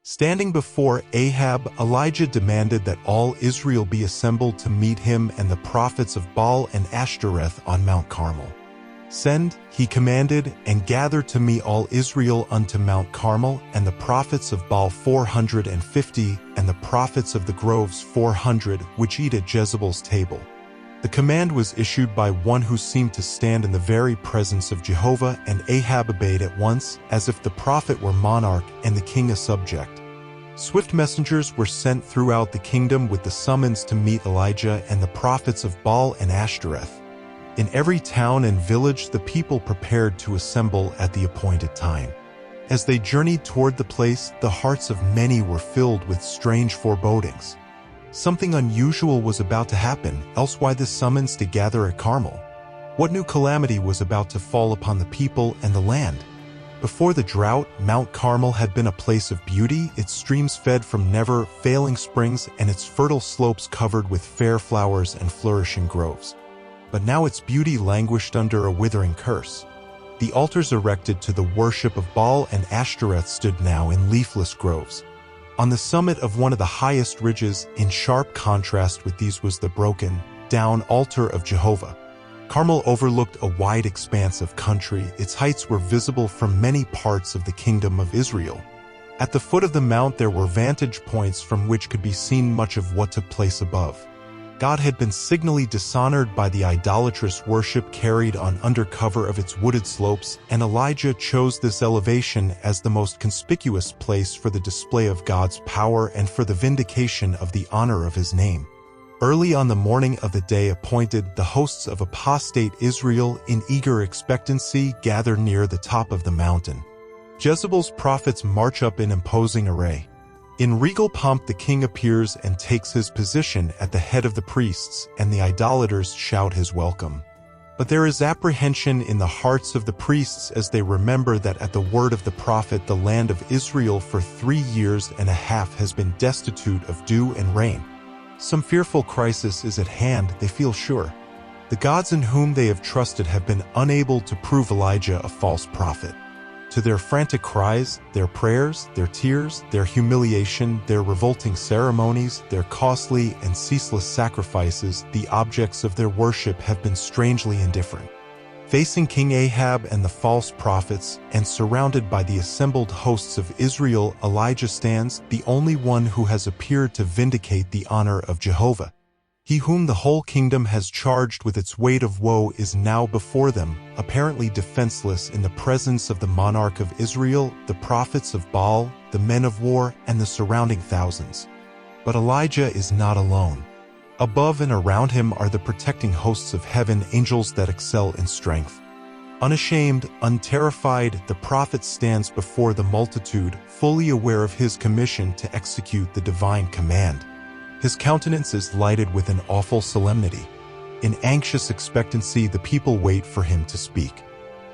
Standing before Ahab, Elijah demanded that all Israel be assembled to meet him and the prophets of Baal and Ashtoreth on Mount Carmel. Send, he commanded, and gather to me all Israel unto Mount Carmel, and the prophets of Baal 450, and the prophets of the groves 400, which eat at Jezebel's table. The command was issued by one who seemed to stand in the very presence of Jehovah, and Ahab obeyed at once, as if the prophet were monarch and the king a subject. Swift messengers were sent throughout the kingdom with the summons to meet Elijah and the prophets of Baal and Ashtoreth. In every town and village the people prepared to assemble at the appointed time. As they journeyed toward the place, the hearts of many were filled with strange forebodings. Something unusual was about to happen, else why this summons to gather at Carmel? What new calamity was about to fall upon the people and the land? Before the drought, Mount Carmel had been a place of beauty, its streams fed from never-failing springs and its fertile slopes covered with fair flowers and flourishing groves. But now its beauty languished under a withering curse. The altars erected to the worship of Baal and Ashtoreth stood now in leafless groves. On the summit of one of the highest ridges, in sharp contrast with these, was the broken down altar of Jehovah. Carmel overlooked a wide expanse of country. Its heights were visible from many parts of the kingdom of Israel. At the foot of the mount there were vantage points from which could be seen much of what took place above. God had been signally dishonored by the idolatrous worship carried on under cover of its wooded slopes, and Elijah chose this elevation as the most conspicuous place for the display of God's power and for the vindication of the honor of his name. Early on the morning of the day appointed, the hosts of apostate Israel, in eager expectancy, gather near the top of the mountain. Jezebel's prophets march up in imposing array. In regal pomp the king appears and takes his position at the head of the priests, and the idolaters shout his welcome. But there is apprehension in the hearts of the priests as they remember that at the word of the prophet the land of Israel for 3 years and a half has been destitute of dew and rain. Some fearful crisis is at hand, they feel sure. The gods in whom they have trusted have been unable to prove Elijah a false prophet. To their frantic cries, their prayers, their tears, their humiliation, their revolting ceremonies, their costly and ceaseless sacrifices, the objects of their worship have been strangely indifferent. Facing King Ahab and the false prophets, and surrounded by the assembled hosts of Israel, Elijah stands, the only one who has appeared to vindicate the honor of Jehovah. He whom the whole kingdom has charged with its weight of woe is now before them, apparently defenseless in the presence of the monarch of Israel, the prophets of Baal, the men of war, and the surrounding thousands. But Elijah is not alone. Above and around him are the protecting hosts of heaven, angels that excel in strength. Unashamed, unterrified, the prophet stands before the multitude, fully aware of his commission to execute the divine command. His countenance is lighted with an awful solemnity. In anxious expectancy the people wait for him to speak.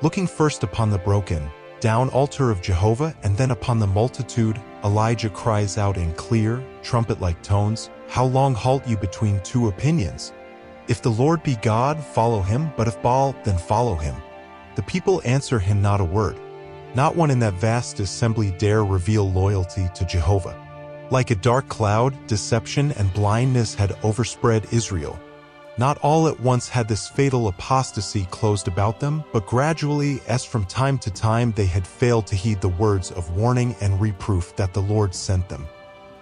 Looking first upon the broken down altar of Jehovah and then upon the multitude, Elijah cries out in clear, trumpet-like tones, "How long halt you between two opinions? If the Lord be God, follow him, but if Baal, then follow him." The people answer him not a word. Not one in that vast assembly dare reveal loyalty to Jehovah. Like a dark cloud, deception and blindness had overspread Israel. Not all at once had this fatal apostasy closed about them, but gradually, as from time to time they had failed to heed the words of warning and reproof that the Lord sent them.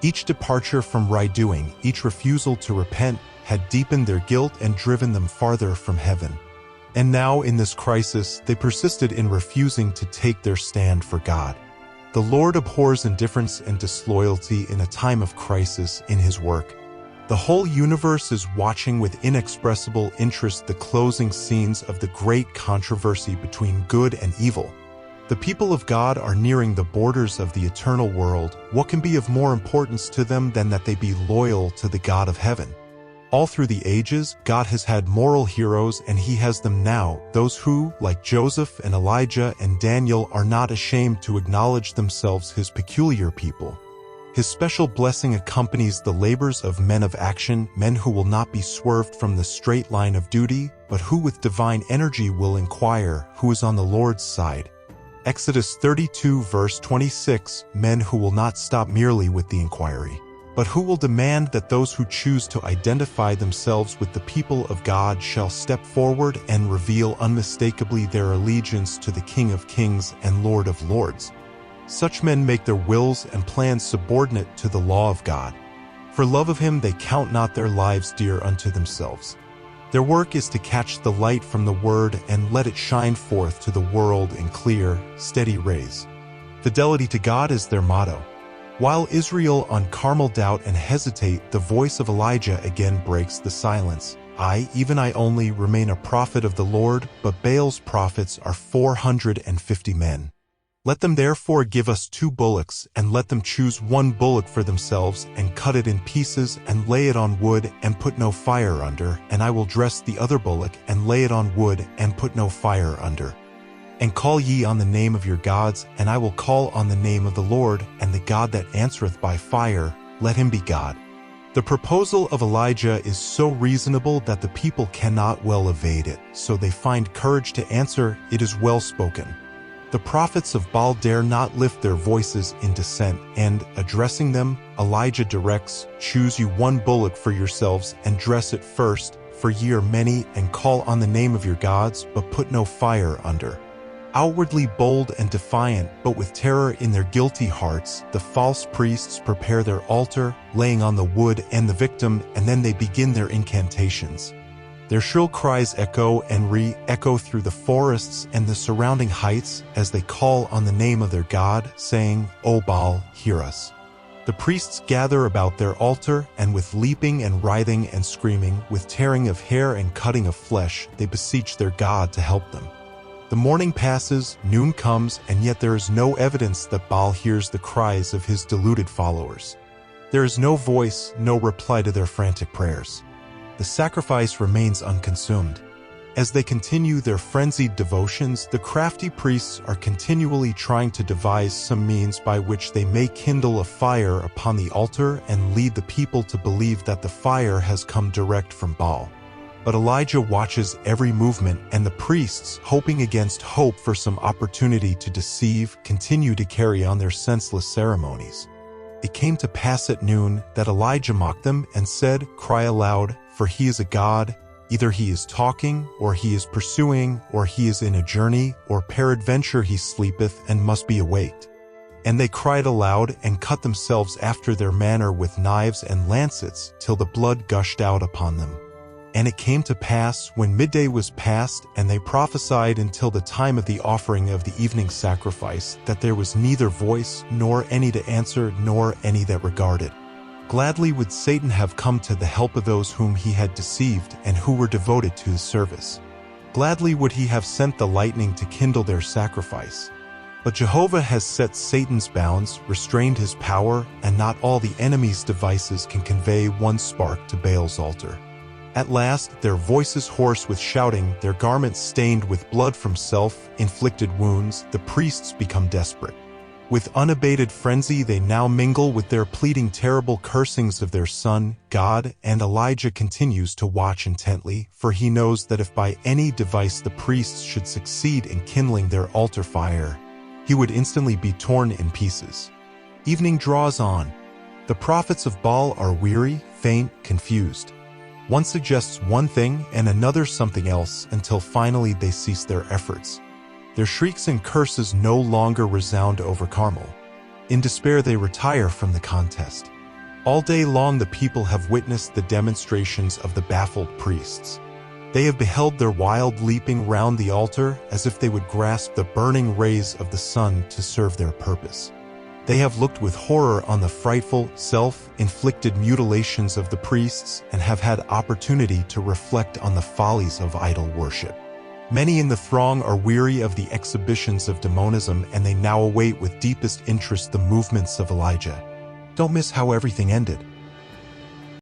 Each departure from right doing, each refusal to repent, had deepened their guilt and driven them farther from heaven. And now, in this crisis, they persisted in refusing to take their stand for God. The Lord abhors indifference and disloyalty in a time of crisis in his work. The whole universe is watching with inexpressible interest the closing scenes of the great controversy between good and evil. The people of God are nearing the borders of the eternal world. What can be of more importance to them than that they be loyal to the God of heaven? All through the ages, God has had moral heroes, and he has them now, those who, like Joseph and Elijah and Daniel, are not ashamed to acknowledge themselves his peculiar people. His special blessing accompanies the labors of men of action, men who will not be swerved from the straight line of duty, but who with divine energy will inquire who is on the Lord's side. Exodus 32 verse 26, men who will not stop merely with the inquiry, but who will demand that those who choose to identify themselves with the people of God shall step forward and reveal unmistakably their allegiance to the King of Kings and Lord of Lords. Such men make their wills and plans subordinate to the law of God. For love of him they count not their lives dear unto themselves. Their work is to catch the light from the word and let it shine forth to the world in clear, steady rays. Fidelity to God is their motto. While Israel on Carmel doubt and hesitate, the voice of Elijah again breaks the silence. I, even I only, remain a prophet of the Lord, but Baal's prophets are 450 men. Let them therefore give us 2 bullocks, and let them choose 1 bullock for themselves, and cut it in pieces, and lay it on wood, and put no fire under, and I will dress the other bullock, and lay it on wood, and put no fire under. And call ye on the name of your gods, and I will call on the name of the Lord, and the God that answereth by fire, let him be God. The proposal of Elijah is so reasonable that the people cannot well evade it, so they find courage to answer, it is well spoken. The prophets of Baal dare not lift their voices in dissent, and, addressing them, Elijah directs, choose you 1 bullock for yourselves, and dress it first, for ye are many, and call on the name of your gods, but put no fire under. Outwardly bold and defiant, but with terror in their guilty hearts, the false priests prepare their altar, laying on the wood and the victim, and then they begin their incantations. Their shrill cries echo and re-echo through the forests and the surrounding heights as they call on the name of their God, saying, O Baal, hear us. The priests gather about their altar, and with leaping and writhing and screaming, with tearing of hair and cutting of flesh, they beseech their God to help them. The morning passes, noon comes, and yet there is no evidence that Baal hears the cries of his deluded followers. There is no voice, no reply to their frantic prayers. The sacrifice remains unconsumed. As they continue their frenzied devotions, the crafty priests are continually trying to devise some means by which they may kindle a fire upon the altar and lead the people to believe that the fire has come direct from Baal. But Elijah watches every movement, and the priests, hoping against hope for some opportunity to deceive, continue to carry on their senseless ceremonies. It came to pass at noon that Elijah mocked them and said, Cry aloud, for he is a god. Either he is talking, or he is pursuing, or he is in a journey, or peradventure he sleepeth and must be awaked. And they cried aloud and cut themselves after their manner with knives and lancets, till the blood gushed out upon them. And it came to pass, when midday was past, and they prophesied until the time of the offering of the evening sacrifice, that there was neither voice, nor any to answer, nor any that regarded. Gladly would Satan have come to the help of those whom he had deceived, and who were devoted to his service. Gladly would he have sent the lightning to kindle their sacrifice. But Jehovah has set Satan's bounds, restrained his power, and not all the enemy's devices can convey 1 spark to Baal's altar. At last, their voices hoarse with shouting, their garments stained with blood from self-inflicted wounds, the priests become desperate. With unabated frenzy they now mingle with their pleading terrible cursings of their son, God, and Elijah continues to watch intently, for he knows that if by any device the priests should succeed in kindling their altar fire, he would instantly be torn in pieces. Evening draws on. The prophets of Baal are weary, faint, confused. One suggests one thing and another something else until finally they cease their efforts. Their shrieks and curses no longer resound over Carmel. In despair they retire from the contest. All day long the people have witnessed the demonstrations of the baffled priests. They have beheld their wild leaping round the altar as if they would grasp the burning rays of the sun to serve their purpose. They have looked with horror on the frightful, self-inflicted mutilations of the priests and have had opportunity to reflect on the follies of idol worship. Many in the throng are weary of the exhibitions of demonism, and they now await with deepest interest the movements of Elijah. Don't miss how everything ended.